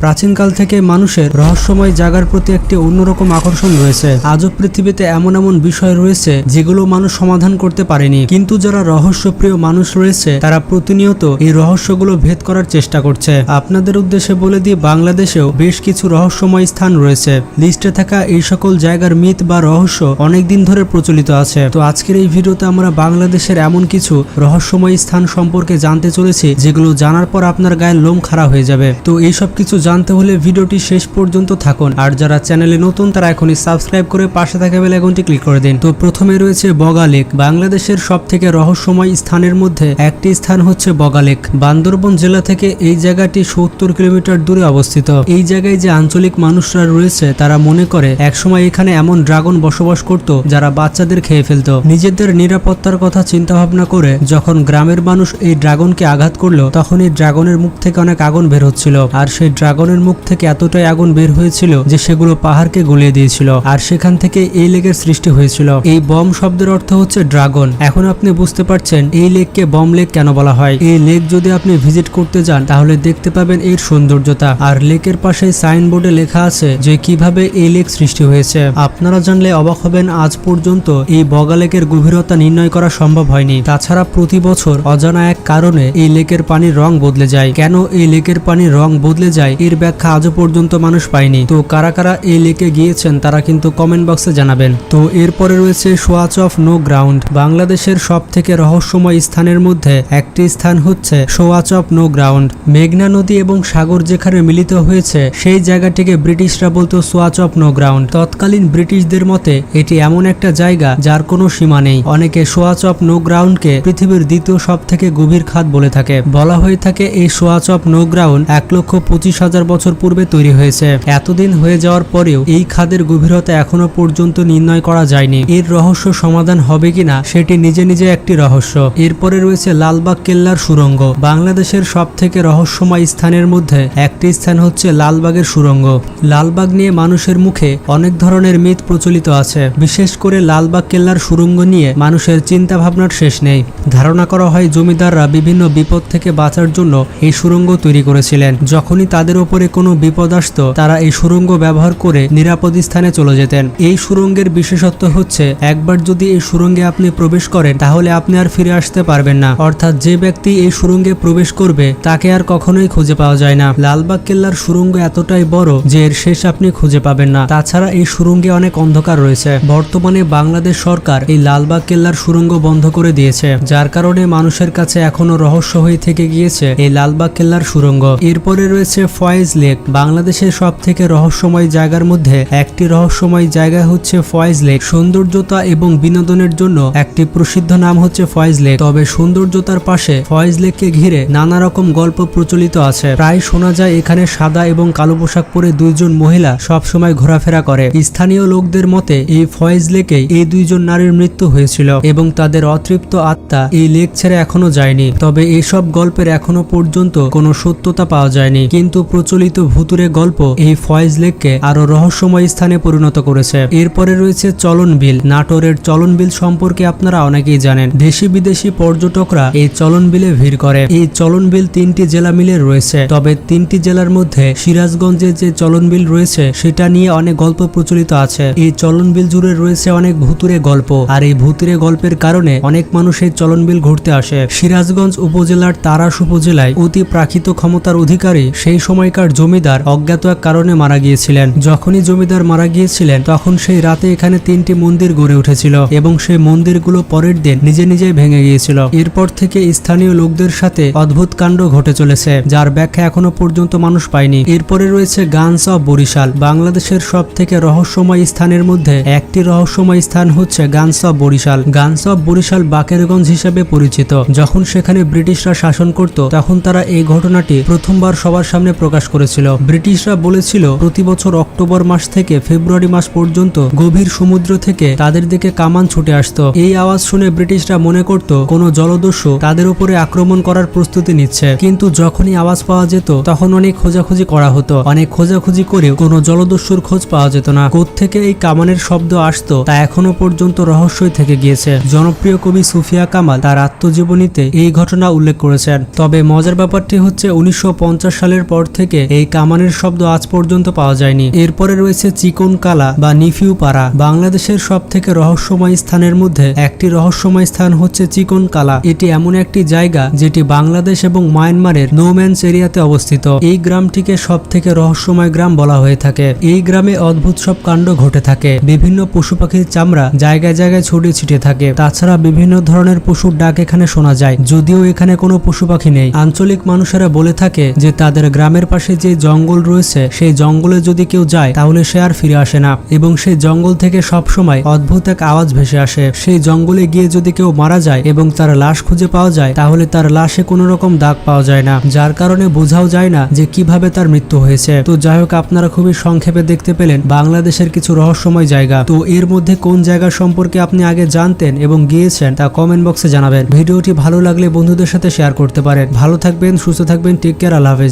প্রাচীনকাল থেকে মানুষের রহস্যময় জায়গার প্রতি একটি অন্যরকম আকর্ষণ রয়েছে। আজও পৃথিবীতে এমন এমন বিষয় রয়েছে যেগুলো মানুষ সমাধান করতে পারেনি, কিন্তু যারা রহস্যপ্রিয় মানুষ রয়েছে তারা প্রতিনিয়ত এই রহস্যগুলো ভেদ করার চেষ্টা করছে। আপনাদের উদ্দেশ্যে বলে দিই, বাংলাদেশেও বেশ কিছু রহস্যময় স্থান রয়েছে। লিস্টে থাকা এই সকল জায়গার মিথ বা রহস্য অনেকদিন ধরে প্রচলিত আছে। তো আজকের এই ভিডিওতে আমরা বাংলাদেশের এমন কিছু রহস্যময় স্থান সম্পর্কে জানতে চলেছি যেগুলো জানার পর আপনার গায়ের লোম খাড়া হয়ে যাবে। তো এইসব কিছু জানতে হলে ভিডিওটি শেষ পর্যন্ত থাকুন, আর যারা চ্যানেলে নতুন তারা এখনই সাবস্ক্রাইব করে পাশে থাকা বেল আইকনটি ক্লিক করে দিন। তো প্রথমে রয়েছে বগা লেক। বাংলাদেশের সব থেকে রহস্যময় স্থানের মধ্যে একটি স্থান হচ্ছে বগা লেক। বান্দরবন জেলা থেকে এই জায়গাটি 70 কিলোমিটার দূরে অবস্থিত। এই জায়গায় যে আঞ্চলিক মানুষরা রয়েছে তারা মনে করে একসময় এখানে এমন ড্রাগন বসবাস করত যারা বাচ্চাদের খেয়ে ফেলত। নিজেদের নিরাপত্তার কথা চিন্তা ভাবনা করে যখন গ্রামের মানুষ এই ড্রাগনকে আঘাত করলো, তখন এই ড্রাগনের মুখ থেকে অনেক আগুন বের হচ্ছিল, আর সেই ড্রাগনের মুখ থেকে এতটাই আগুন বের হয়েছিল যে সেগুলো পাহাড়কে গলিয়ে দিয়েছিল, আর সেখান থেকে এই লেকের সৃষ্টি হয়েছিল। এই বম শব্দের অর্থ হচ্ছে ড্রাগন। এখন আপনি বুঝতে পারছেন এই লেককে বম লেক কেন বলা হয়। এই লেক যদি আপনি ভিজিট করতে যান তাহলে দেখতে পাবেন এর সৌন্দর্যতা, আর লেকের পাশে সাইনবোর্ডে লেখা আছে যে কিভাবে এই লেক সৃষ্টি হয়েছে। আপনারা জানলে অবাক হবেন, আজ পর্যন্ত এই বগা লেকের গভীরতা নির্ণয় করা সম্ভব হয়নি। তাছাড়া প্রতি বছর অজানা এক কারণে এই লেকের পানির রং বদলে যায়। কেন এই লেকের পানির রং বদলে যায় এর ব্যাখ্যা আজও পর্যন্ত মানুষ পায়নি। তো কারা কারা এই লেকে গিয়েছেন তারা কিন্তু কমেন্ট বক্সে জানাবেন। তো এরপরে রয়েছে সোয়াচ অফ নো গ্রাউন্ড। বাংলাদেশের সব থেকে রহস্যময় স্থানের মধ্যে একটি স্থান হচ্ছে সোয়াচ অফ নো গ্রাউন্ড। মেঘনা নদী এবং সাগর যেখানে মিলিত হয়েছে সেই জায়গাটিকে ব্রিটিশরা বলতো সোয়াচ অফ নো গ্রাউন্ড। তৎকালীন ব্রিটিশদের মতে এটি এমন একটা জায়গা যার কোনো সীমা নেই। অনেকে সোয়াচ অফ নো গ্রাউন্ডকে পৃথিবীর দ্বিতীয় সব থেকে গভীর খাদ বলে থাকে। বলা হয়ে থাকে এই সোয়াচ অফ নো গ্রাউন্ড 1,25,000 বছর পূর্বে তৈরি হয়েছে। এতদিন হয়ে যাওয়ার পরেও এই খাদের গভীরতা এখনো পর্যন্ত নির্ণয় করা যায়নি। এর রহস্য সমাধান হবে কিনা সেটি নিজে নিজে একটি রহস্য। এরপরে রয়েছে লালবাগ কেল্লার সুড়ঙ্গ। বাংলাদেশের সব থেকে রহস্যময় স্থানের মধ্যে একটি স্থান হচ্ছে লালবাগের সুড়ঙ্গ। লালবাগ নিয়ে মানুষের মুখে অনেক ধরনের মিথ প্রচলিত আছে। বিশেষ করে লালবাগ কেল্লার সুড়ঙ্গ নিয়ে মানুষের চিন্তা ভাবনার শেষ নেই। ধারণা করা হয় জমিদাররা বিভিন্ন বিপদ থেকে বাঁচার জন্য এই সুড়ঙ্গ তৈরি করেছিলেন। যখনই তাদের উপরে কোনো বিপদ আসত তারা এই সুড়ঙ্গ ব্যবহার করে নিরাপদ স্থানে চলে যেতেন। এই সুড়ঙ্গের বিশেষত্ব হচ্ছে একবার যদি এই সুড়ঙ্গে আপনি প্রবেশ করেন তাহলে আপনি আর ফিরে আসতে পারবেন না। অর্থাৎ যে ব্যক্তি এই সুড়ঙ্গে প্রবেশ করবে তাকে আর কখনোই খুঁজে পাওয়া যায় না। লালবাগ কেল্লার সুড়ঙ্গ এতটাই বড় যে এর শেষ আপনি খুঁজে পাবেন না। তাছাড়া এই সুড়ঙ্গে অনেক অন্ধকার রয়েছে। বর্তমানে বাংলাদেশ সরকার এই লালবাগ কেল্লার সুড়ঙ্গ বন্ধ করে দিয়েছে, যার কারণে মানুষের কাছে এখনো রহস্য হয়ে থেকে গিয়েছে এই লালবাগ কেল্লার সুড়ঙ্গ। এরপরে রয়েছে ফয়েজ লেক। বাংলাদেশের সব থেকে রহস্যময় জায়গার মধ্যে একটি রহস্যময় জায়গা হচ্ছে ফয়েজ লেক। সৌন্দর্যতা এবং বিনোদনের জন্য একটি প্রসিদ্ধ নাম হচ্ছে ফয়েজ লেক। তবে সৌন্দর্যতার পাশে ফয়েজ লেককে ঘিরে নানা রকম গল্প প্রচলিত আছে। প্রায় শোনা যায় এখানে সাদা এবং কালো পোশাক পরে দুইজন মহিলা সব সময় ঘোরাফেরা করে। স্থানীয় লোকদের মতে এই ফয়েজ লেকেই এই দুইজন নারীর মৃত্যু হয়েছিল এবং তাদের অতৃপ্ত আত্মা এই লেক ছেড়ে এখনো যায়নি। তবে এইসব গল্পের এখনো পর্যন্ত কোনো সত্যতা পাওয়া যায়নি, কিন্তু প্রচলিত ভুতুরে গল্প এই ফয়েজ লেককে আরো রহস্যময় স্থানে পরিণত করেছে। এরপরে রয়েছে চলন বিল। নাটোরের চলন বিল সম্পর্কে আপনারা অনেকেই জানেন। দেশি বিদেশি পর্যটকরা এই চলন বিলে ভিড় করে। এই চলন বিল 3টি জেলা মিলে রয়েছে। তবে 3টি জেলার মধ্যে সিরাজগঞ্জে যে চলন বিল রয়েছে সেটা নিয়ে অনেক গল্প প্রচলিত আছে। এই চলন বিল জুড়ে রয়েছে অনেক ভুতুরে গল্প, আর এই ভুতুরে গল্পের কারণে অনেক মানুষ এই চলন বিল ঘুরতে আসে। সিরাজগঞ্জ উপজেলার তারাস উপজেলায় অতি প্রাকৃত ক্ষমতার অধিকারী সেই সময়কার জমিদার অজ্ঞাত এক কারণে মারা গিয়েছিলেন। যখনই জমিদার মারা গিয়েছিলেন তখন সেই রাতে এখানে 3টি মন্দির গড়ে উঠেছিল এবং সেই মন্দিরগুলো পরের দিন নিজে নিজেই ভেঙে গিয়েছিল। এরপর থেকে স্থানীয় লোকদের সাথে অদ্ভুত কাণ্ড ঘটে চলেছে, যার ব্যাখ্যা এখনো পর্যন্ত মানুষ পায়নি। এরপরে রয়েছে গানস অফ বরিশাল। বাংলাদেশের সব থেকে রহস্যময় স্থানের মধ্যে একটি রহস্যময় স্থান হচ্ছে guns of Barisal. Guns of Barisal Bakerganj হিসেবে পরিচিত। যখন সেখানে ব্রিটিশরা শাসন করত তখন তারা এই ঘটনাটি প্রথমবার সবার সামনে প্রকাশ করেছিল। ব্রিটিশরা বলেছিল প্রতি বছর অক্টোবর মাস থেকে ফেব্রুয়ারি মাস পর্যন্ত গভীর সমুদ্র থেকে তাদের দিকে কামান ছুটে আসতো। এই আওয়াজ শুনে ব্রিটিশরা মনে করত কোনো জলদস্যু তাদের উপরে আক্রমণ করার প্রস্তুতি নিচ্ছে, কিন্তু যখনই আওয়াজ পাওয়া যেত তখন অনেক খোঁজাখুঁজি করা হতো। অনেক খোঁজাখুঁজি করেও কোনো জলদস্যুর খোঁজ পাওয়া যেত না। কোত্থেকে এই কামানের শব্দ আসতো তা এখনো পর্যন্ত রহস্যই থেকে গিয়েছে। জনপ্রিয় কবি সুফিয়া কামাল তার আত্মজীবনীতে এই ঘটনা উল্লেখ করেছেন। তবে মজার ব্যাপারটি হচ্ছে 1950 সালের পর থেকে থেকে এই কামানের শব্দ আজ পর্যন্ত পাওয়া যায়নি। এরপরে রয়েছে চিকন কালা বা নিফিউ পাড়া। বাংলাদেশের সব থেকে রহস্যময় স্থানের মধ্যে একটি রহস্যময় স্থান হচ্ছে চিকন কালা। এটি এমন একটি জায়গা যেটি বাংলাদেশ এবং মায়ানমারের নোম্যান্স এরিয়াতে অবস্থিত। এই গ্রামটিকে সব থেকে রহস্যময় গ্রাম বলা হয়ে থাকে। এই গ্রামে অদ্ভুত সব কাণ্ড ঘটে থাকে। বিভিন্ন পশু পাখির চামড়া জায়গায় জায়গায় ছড়িয়ে ছিটিয়ে থাকে। তাছাড়া বিভিন্ন ধরনের পশুর ডাক এখানে শোনা যায়, যদিও এখানে কোনো পশু পাখি নেই। আঞ্চলিক মানুষেরা বলে থাকে যে তাদের গ্রামের পাশে যে জঙ্গল রয়েছে সেই জঙ্গলে যদি কেউ যায় তাহলে সে আর ফিরে আসে না, এবং সেই জঙ্গল থেকে সব সময় অদ্ভুত এক আওয়াজ ভেসে আসে। সেই জঙ্গলে গিয়ে যদি কেউ মারা যায় এবং তার লাশ খুঁজে পাওয়া যায় তাহলে তার লাশে কোনো রকম দাগ পাওয়া যায় না, যার কারণে বোঝাও যায় না যে কিভাবে তার মৃত্যু হয়েছে। তো যাই হোক, আপনারা খুবই সংক্ষেপে দেখতে পেলেন বাংলাদেশের কিছু রহস্যময় জায়গা। তো এর মধ্যে কোন জায়গা সম্পর্কে আপনি আগে জানতেন এবং গিয়েছেন তা কমেন্ট বক্সে জানাবেন। ভিডিওটি ভালো লাগলে বন্ধুদের সাথে শেয়ার করতে পারেন। ভালো থাকবেন, সুস্থ থাকবেন, টেক কেয়ার, আল্লাহ হাফেজ।